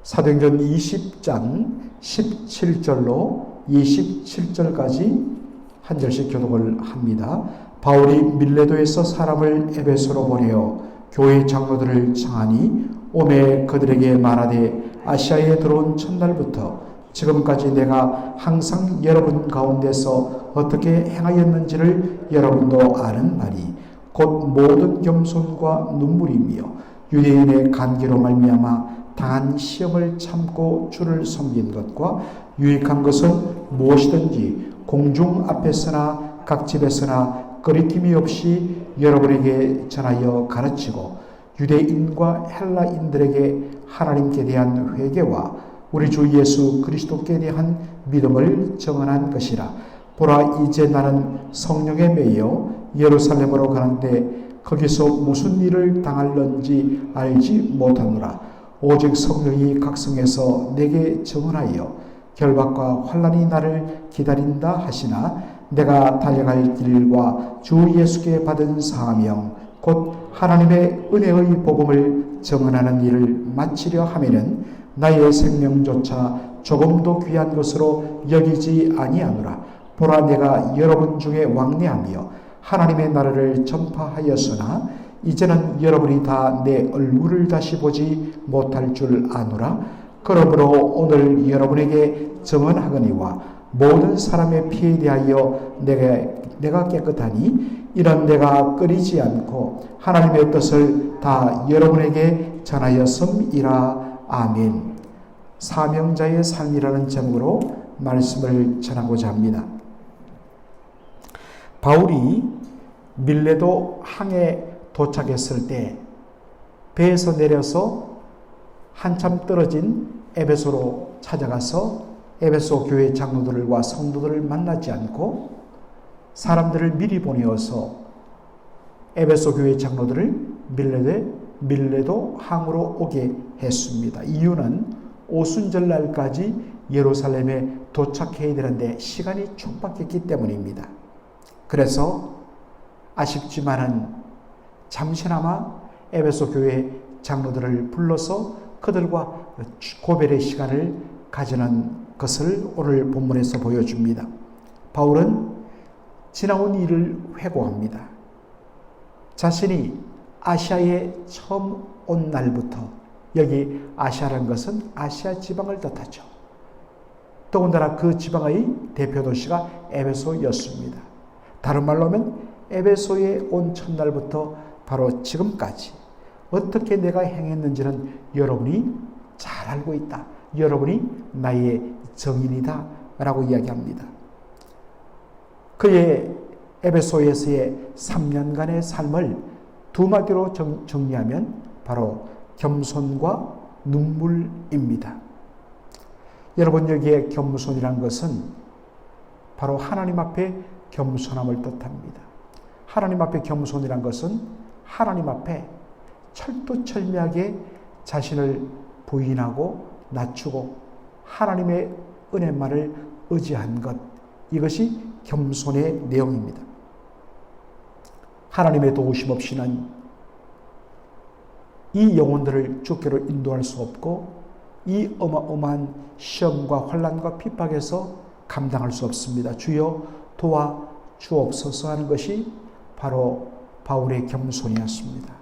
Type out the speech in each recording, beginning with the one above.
사도행전 20장 17절로 27절까지 한 절씩 교독을 합니다. 바울이 밀레도에서 사람을 에베소로 보내어 교회 장로들을 청하니 오매 그들에게 말하되 아시아에 들어온 첫날부터 지금까지 내가 항상 여러분 가운데서 어떻게 행하였는지를 여러분도 아는 말이 곧 모든 겸손과 눈물이며 유대인의 간계로 말미암아 당한 시험을 참고 주를 섬긴 것과 유익한 것은 무엇이든지 공중 앞에서나 각 집에서나 거리낌이 없이 여러분에게 전하여 가르치고 유대인과 헬라인들에게 하나님께 대한 회개와 우리 주 예수 그리스도께 대한 믿음을 정언한 것이라. 보라, 이제 나는 성령에 매여 예루살렘으로 가는데 거기서 무슨 일을 당할는지 알지 못하노라. 오직 성령이 각성해서 내게 정언하여 결박과 환난이 나를 기다린다 하시나 내가 달려갈 길과 주 예수께 받은 사명 곧 하나님의 은혜의 복음을 정언하는 일을 마치려 하면은 나의 생명조차 조금도 귀한 것으로 여기지 아니하노라. 보라, 내가 여러분 중에 왕래하며 하나님의 나라를 전파하였으나 이제는 여러분이 다 내 얼굴을 다시 보지 못할 줄 아노라. 그러므로 오늘 여러분에게 정언하거니와 모든 사람의 피에 대하여 내가 깨끗하니 이런 내가 끊이지 않고 하나님의 뜻을 다 여러분에게 전하였음이라. 아멘. 사명자의 삶이라는 제목으로 말씀을 전하고자 합니다. 바울이 밀레도 항에 도착했을 때 배에서 내려서 한참 떨어진 에베소로 찾아가서 에베소 교회 장로들과 성도들을 만나지 않고 사람들을 미리 보내어서 에베소 교회 장로들을 밀레도 항으로 오게 했습니다. 이유는 오순절날까지 예루살렘에 도착해야 되는데 시간이 촉박했기 때문입니다. 그래서 아쉽지만은 잠시나마 에베소 교회 장로들을 불러서 그들과 고별의 시간을 가지는 것을 오늘 본문에서 보여줍니다. 바울은 지나온 일을 회고합니다. 자신이 아시아에 처음 온 날부터, 여기 아시아라는 것은 아시아 지방을 뜻하죠. 더군다나 그 지방의 대표 도시가 에베소였습니다. 다른 말로 하면 에베소에 온 첫날부터 바로 지금까지 어떻게 내가 행했는지는 여러분이 잘 알고 있다. 여러분이 나의 정인이다 라고 이야기합니다. 그의 에베소에서의 3년간의 삶을 두 마디로 정리하면 바로 겸손과 눈물입니다. 여러분, 여기에 겸손이란 것은 바로 하나님 앞에 겸손함을 뜻합니다. 하나님 앞에 겸손이란 것은 하나님 앞에 철두철미하게 자신을 부인하고 낮추고 하나님의 은혜만을 의지한 것, 이것이 겸손의 내용입니다. 하나님의 도우심 없이는 이 영혼들을 주께로 인도할 수 없고 이 어마어마한 시험과 환난과 핍박에서 감당할 수 없습니다. 주여 도와 주옵소서 하는 것이 바로 바울의 겸손이었습니다.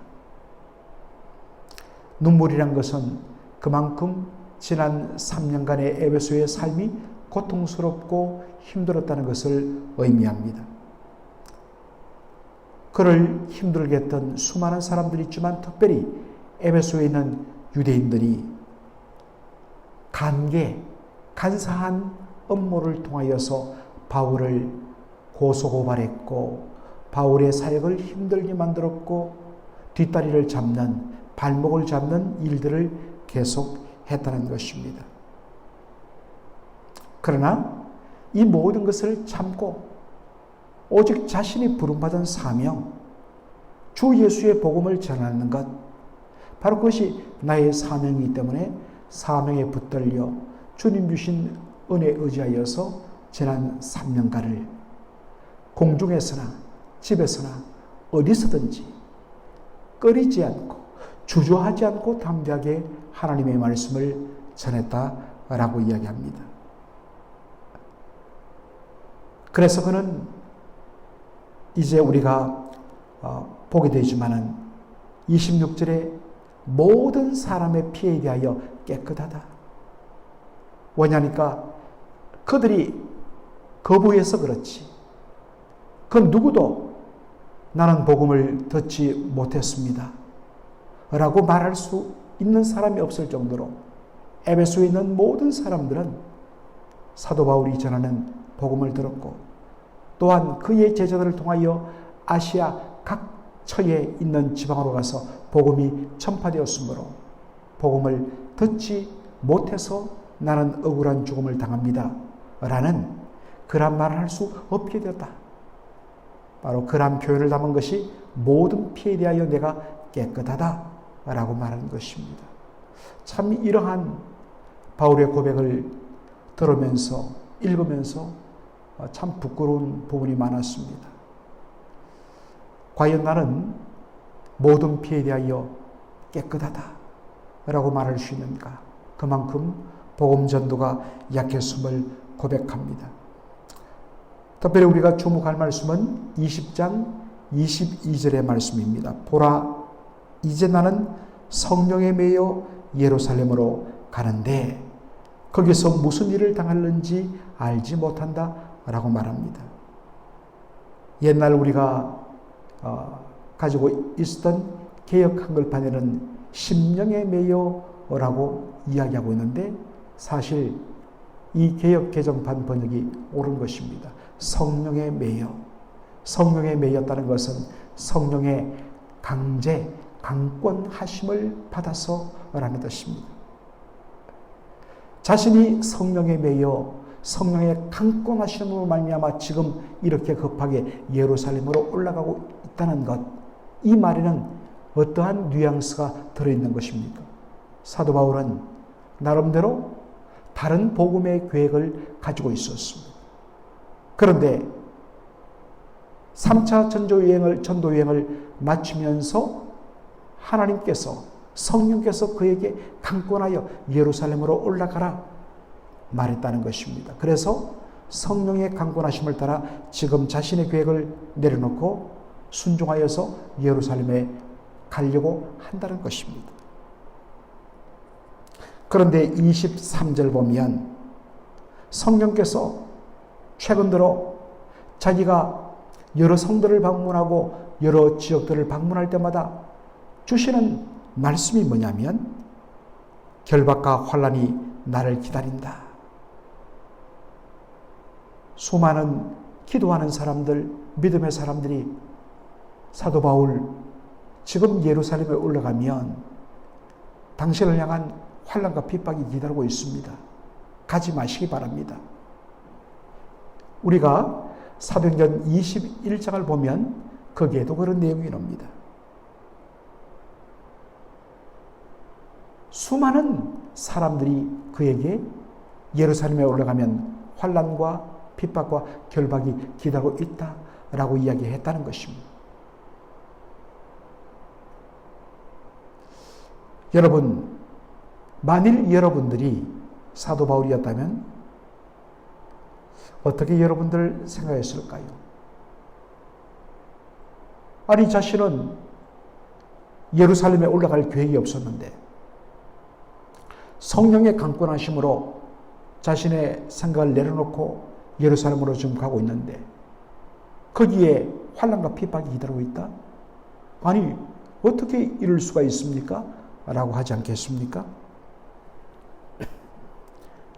눈물이란 것은 그만큼 지난 3년간의 에베소의 삶이 고통스럽고 힘들었다는 것을 의미합니다. 그를 힘들게 했던 수많은 사람들이 있지만 특별히 에베소에 있는 유대인들이 간사한 음모를 통하여서 바울을 고소고발했고 바울의 사역을 힘들게 만들었고 뒷다리를 잡는, 발목을 잡는 일들을 계속했다는 것입니다. 그러나 이 모든 것을 참고 오직 자신이 부름받은 사명, 주 예수의 복음을 전하는 것, 바로 그것이 나의 사명이기 때문에 사명에 붙들려 주님 주신 은혜에 의지하여서 지난 3년간을 공중에서나 집에서나 어디서든지 꺼리지 않고 주저하지 않고 담대하게 하나님의 말씀을 전했다라고 이야기합니다. 그래서 그는 이제 우리가 보게 되지만은 26절에 모든 사람의 피에 대하여 깨끗하다. 왜냐니까 그들이 거부해서 그렇지. 그 누구도 나는 복음을 듣지 못했습니다 라고 말할 수 있는 사람이 없을 정도로 에베소에 있는 모든 사람들은 사도 바울이 전하는 복음을 들었고, 또한 그의 제자들을 통하여 아시아 각 처에 있는 지방으로 가서 복음이 전파되었으므로 복음을 듣지 못해서 나는 억울한 죽음을 당합니다 라는 그런 말을 할 수 없게 되었다. 바로 그런 표현을 담은 것이 모든 피에 대하여 내가 깨끗하다 라고 말하는 것입니다. 참 이러한 바울의 고백을 들으면서 읽으면서 참 부끄러운 부분이 많았습니다. 과연 나는 모든 피에 대하여 깨끗하다 라고 말할 수 있는가? 그만큼 복음 전도가 약했음을 고백합니다. 특별히 우리가 주목할 말씀은 20장 22절의 말씀입니다. 보라, 이제 나는 성령에 매여 예루살렘으로 가는데 거기서 무슨 일을 당할는지 알지 못한다 라고 말합니다. 옛날 우리가 가지고 있었던 개역 한글판에는 심령에 매여라고 이야기하고 있는데 사실 이 개역 개정판 번역이 옳은 것입니다. 성령에 매여. 성령에 매였다는 것은 성령의 강제, 강권하심을 받아서라는 뜻입니다. 자신이 성령에 매여 성령의 강권하심으로 말미암아 지금 이렇게 급하게 예루살렘으로 올라가고 있다는 것, 이 말에는 어떠한 뉘앙스가 들어있는 것입니까? 사도 바울은 나름대로 다른 복음의 계획을 가지고 있었습니다. 그런데 3차 전도여행을 마치면서 하나님께서, 성령께서 그에게 강권하여 예루살렘으로 올라가라 말했다는 것입니다. 그래서 성령의 강권하심을 따라 지금 자신의 계획을 내려놓고 순종하여서 예루살렘에 가려고 한다는 것입니다. 그런데 23절 보면 성령께서 최근 들어 자기가 여러 성들을 방문하고 여러 지역들을 방문할 때마다 주시는 말씀이 뭐냐면 결박과 환난이 나를 기다린다. 수많은 기도하는 사람들, 믿음의 사람들이 사도 바울 지금 예루살렘에 올라가면 당신을 향한 환난과 핍박이 기다리고 있습니다. 가지 마시기 바랍니다. 우리가 사도행전 21장을 보면 거기에도 그런 내용이 나옵니다. 수많은 사람들이 그에게 예루살렘에 올라가면 환난과 핍박과 결박이 기다리고 있다라고 이야기했다는 것입니다. 여러분, 만일 여러분들이 사도 바울이었다면 어떻게 여러분들 생각했을까요? 아니, 자신은 예루살렘에 올라갈 계획이 없었는데 성령의 강권하심으로 자신의 생각을 내려놓고 예루살렘으로 지금 가고 있는데 거기에 환난과 핍박이 기다리고 있다? 아니, 어떻게 이럴 수가 있습니까? 라고 하지 않겠습니까?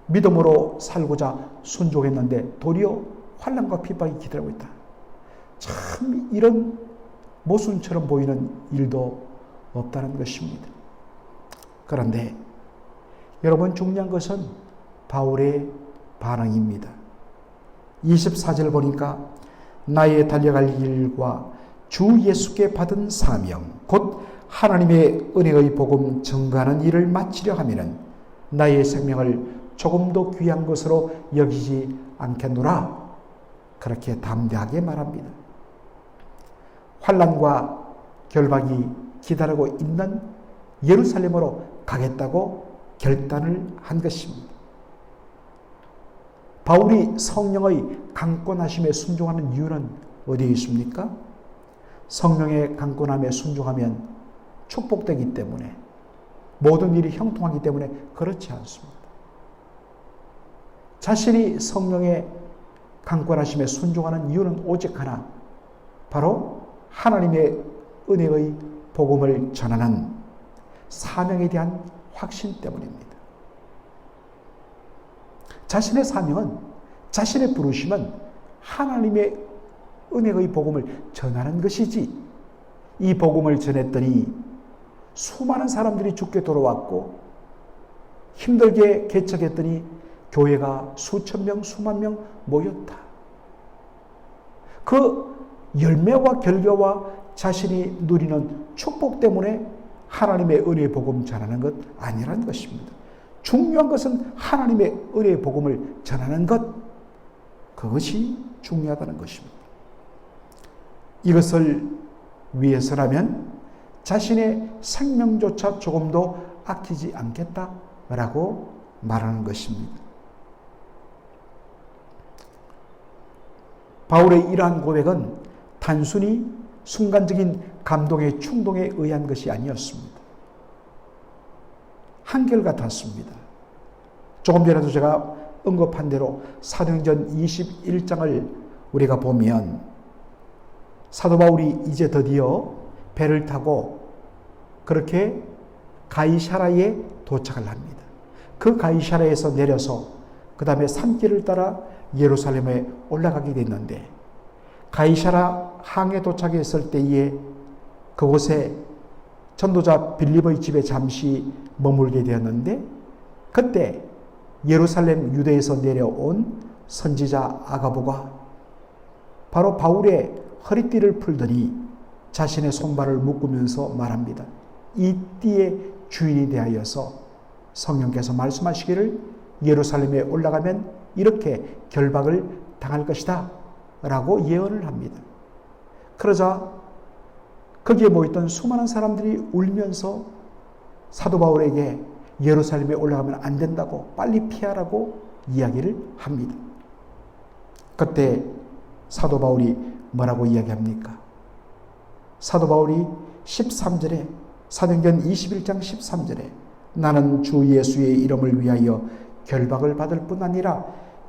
믿음으로 살고자 순종했는데 도리어 환난과 핍박이 기다리고 있다. 참 이런 모순처럼 보이는 일도 없다는 것입니다. 그런데 여러분, 중요한 것은 바울의 반응입니다. 24절 보니까 나의 달려갈 일과 주 예수께 받은 사명 곧 하나님의 은혜의 복음 증거하는 일을 마치려 하면은 나의 생명을 조금도 귀한 것으로 여기지 않겠노라. 그렇게 담대하게 말합니다. 환난과 결박이 기다리고 있는 예루살렘으로 가겠다고 결단을 한 것입니다. 바울이 성령의 강권하심에 순종하는 이유는 어디에 있습니까? 성령의 강권함에 순종하면 축복되기 때문에, 모든 일이 형통하기 때문에 그렇지 않습니다. 자신이 성령의 강권하심에 순종하는 이유는 오직 하나, 바로 하나님의 은혜의 복음을 전하는 사명에 대한 확신 때문입니다. 자신의 사명은, 자신의 부르심은 하나님의 은혜의 복음을 전하는 것이지, 이 복음을 전했더니 수많은 사람들이 죽게 돌아왔고 힘들게 개척했더니 교회가 수천 명, 수만 명 모였다. 그 열매와 결과와 자신이 누리는 축복 때문에 하나님의 은혜의 복음 전하는 것 아니라는 것입니다. 중요한 것은 하나님의 은혜의 복음을 전하는 것, 그것이 중요하다는 것입니다. 이것을 위해서라면 자신의 생명조차 조금도 아끼지 않겠다라고 말하는 것입니다. 바울의 이러한 고백은 단순히 순간적인 감동의 충동에 의한 것이 아니었습니다. 한결같았습니다. 조금 전에도 제가 언급한 대로 사도행전 21장을 우리가 보면 사도 바울이 이제 드디어 배를 타고 그렇게 가이사라에 도착을 합니다. 그 가이사라에서 내려서 그 다음에 산길을 따라 예루살렘에 올라가게 됐는데, 가이사라 항에 도착했을 때에 그곳에 전도자 빌립의 집에 잠시 머물게 되었는데, 그때 예루살렘 유대에서 내려온 선지자 아가보가 바로 바울의 허리띠를 풀더니 자신의 손발을 묶으면서 말합니다. 이 띠의 주인이 되하여서 성령께서 말씀하시기를 예루살렘에 올라가면 이렇게 결박을 당할 것이다 라고 예언을 합니다. 그러자 거기에 모였던 수많은 사람들이 울면서 사도 바울에게 예루살렘에 올라가면 안 된다고, 빨리 피하라고 이야기를 합니다. 그때 사도 바울이 뭐라고 이야기합니까? 사도 바울이 13절에, 사도행전 21장 13절에 나는 주 예수의 이름을 위하여 결박을 받을 뿐 아니라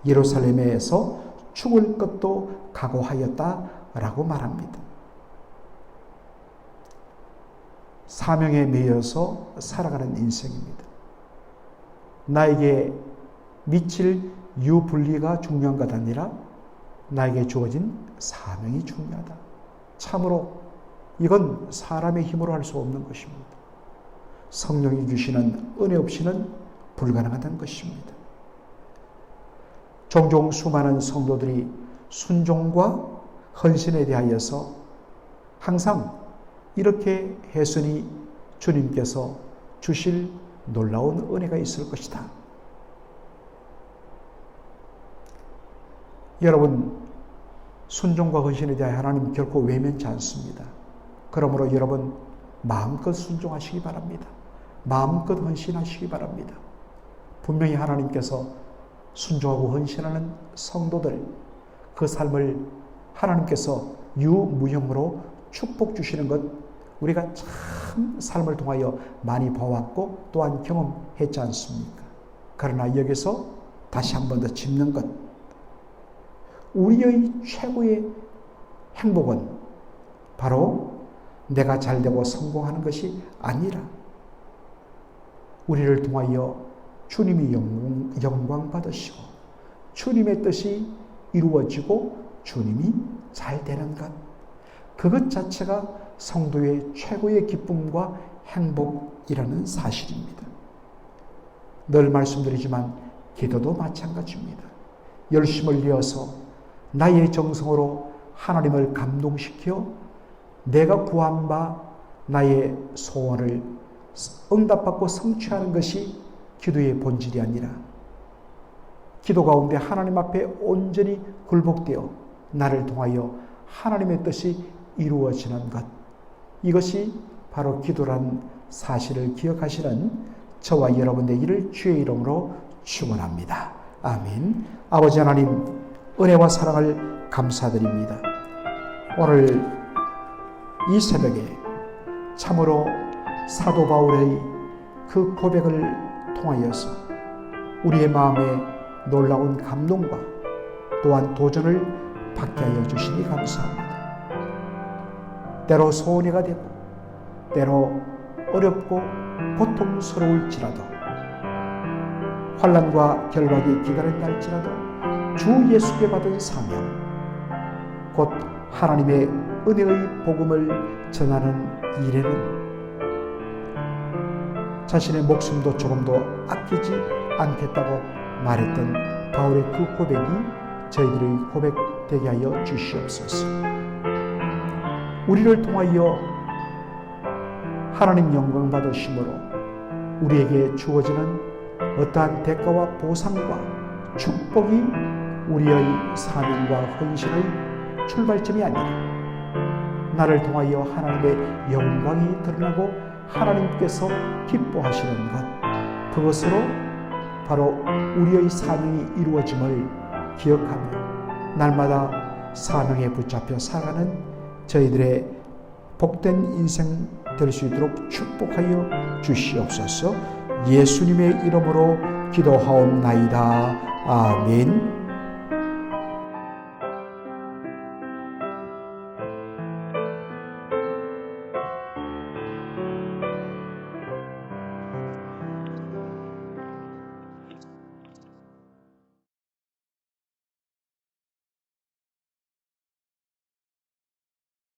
예루살렘에서 죽을 것도 각오하였다라고 말합니다. 사명에 매여서 살아가는 인생입니다. 나에게 미칠 유불리가 중요한 것 아니라 나에게 주어진 사명이 중요하다. 참으로 이건 사람의 힘으로 할 수 없는 것입니다. 성령이 주시는 은혜 없이는 불가능하다는 것입니다. 종종 수많은 성도들이 순종과 헌신에 대하여서 항상 이렇게 했으니 주님께서 주실 놀라운 은혜가 있을 것이다. 여러분, 순종과 헌신에 대하여 하나님 결코 외면치 않습니다. 그러므로 여러분 마음껏 순종하시기 바랍니다. 마음껏 헌신하시기 바랍니다. 분명히 하나님께서 순종하고 헌신하는 성도들, 그 삶을 하나님께서 유무형으로 축복 주시는 것 우리가 참 삶을 통하여 많이 봐왔고 또한 경험했지 않습니까? 그러나 여기서 다시 한 번 더 짚는 것, 우리의 최고의 행복은 바로 내가 잘되고 성공하는 것이 아니라 우리를 통하여 주님이 영광 받으시고 주님의 뜻이 이루어지고 주님이 잘 되는 것, 그것 자체가 성도의 최고의 기쁨과 행복이라는 사실입니다. 늘 말씀드리지만 기도도 마찬가지입니다. 열심을 내어서 나의 정성으로 하나님을 감동시켜 내가 구한 바 나의 소원을 응답받고 성취하는 것이 기도의 본질이 아니라 기도 가운데 하나님 앞에 온전히 굴복되어 나를 통하여 하나님의 뜻이 이루어지는 것, 이것이 바로 기도란 사실을 기억하시는 저와 여러분 되기를 주의 이름으로 축원합니다. 아멘. 아버지 하나님, 은혜와 사랑을 감사드립니다. 오늘 이 새벽에 참으로 사도 바울의 그 고백을 통하여서 우리의 마음에 놀라운 감동과 또한 도전을 받게 하여 주시니 감사합니다. 때로 소원해가 되고 때로 어렵고 고통스러울지라도 환난과 결박이 기다린다 할지라도 주 예수께 받은 사명, 곧 하나님의 은혜의 복음을 전하는 일에는 자신의 목숨도 조금도 아끼지 않겠다고 말했던 바울의 그 고백이 저희들의 고백 되게 하여 주시옵소서. 우리를 통하여 하나님 영광 받으심으로 우리에게 주어지는 어떠한 대가와 보상과 축복이 우리의 사명과 헌신의 출발점이 아니라 나를 통하여 하나님의 영광이 드러나고 하나님께서 기뻐하시는 것, 그것으로 바로 우리의 사명이 이루어짐을 기억하며 날마다 사명에 붙잡혀 살아가는 저희들의 복된 인생 될 수 있도록 축복하여 주시옵소서. 예수님의 이름으로 기도하옵나이다. 아멘.